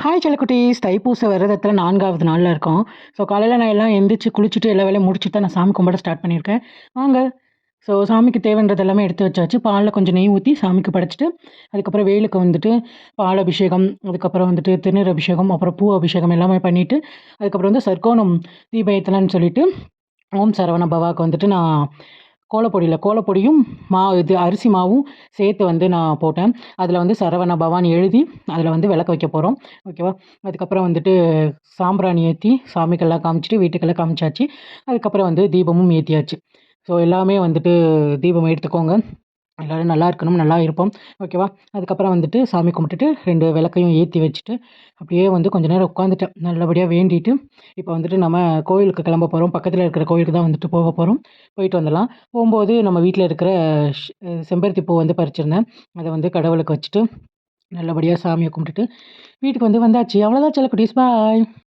Hi செல்லக்குட்டீஸ்! தைப்பூச விரதத்தில 4வது நாள்ல இருக்கோம். ஸோ காலையில நான் எல்லாம் எந்திரிச்சு குளிச்சுட்டு எல்லா வேலையும் முடிச்சுட்டு தான் நான் சாமி கும்பிட ஸ்டார்ட் பண்ணியிருக்கேன். வாங்க. ஸோ சாமிக்கு தேவைன்றது எல்லாமே எடுத்து வச்சாச்சு. பால்ல கொஞ்சம் நெய் ஊத்தி சாமிக்கு படைச்சுட்டு, அதுக்கப்புறம் வேலுக்கு வந்துட்டு பால் அபிஷேகம், அதுக்கப்புறம் வந்துட்டு திருநீர் அபிஷேகம், அப்புறம் பூ அபிஷேகம் எல்லாமே பண்ணிட்டு, அதுக்கப்புறம் வந்து சர்க்கோணம் தீப ஏத்தலான்னு சொல்லிட்டு, ஓம் சரவண பவாக்கு வந்துட்டு நான் கோலப்பொடியும் இது அரிசி மாவும் சேர்த்து வந்து நான் போட்டேன். அதில வந்து சரவண பவான்னு எழுதி, அதில வந்து விளக்கு வைக்க போறோம். ஓகேவா? அதுக்கப்புறம் வந்துட்டு சாம்பிராணி ஏத்தி சாமிக்கெல்லாம் காமிச்சுட்டு, வீட்டுக்கெல்லாம் காமிச்சாச்சு. அதுக்கப்புறம் வந்து தீபமும் ஏத்தியாச்சு. ஸோ எல்லாமே வந்துட்டு தீபம் எடுத்துக்கோங்க. எல்லாரும் நல்லா இருக்கணும், நல்லா இருப்போம். ஓகேவா? அதுக்கப்புறம் வந்துட்டு சாமி கும்பிட்டுட்டு 2 விளக்கையும் ஏத்தி வச்சுட்டு, அப்படியே வந்து கொஞ்ச நேரம் உட்காந்துட்டேன். நல்லபடியா வேண்டிட்டு, இப்போ வந்துட்டு நம்ம கோயிலுக்கு கிளம்ப போறோம். பக்கத்தில இருக்கிற கோயிலுக்கு தான் வந்துட்டு போக போறோம். போயிட்டு வந்துடலாம். போம்போது நம்ம வீட்ல இருக்கிற ஷ் செம்பருத்தி பூ வந்து பறிச்சிருந்தேன். அத வந்து கடவுளுக்கு வச்சுட்டு, நல்லபடியா சாமிய கும்பிட்டுட்டு, வீட்டுக்கு வந்து வந்தாச்சு. அவ்வளோதான் செல்லக்குட்டீஸ். பாய்.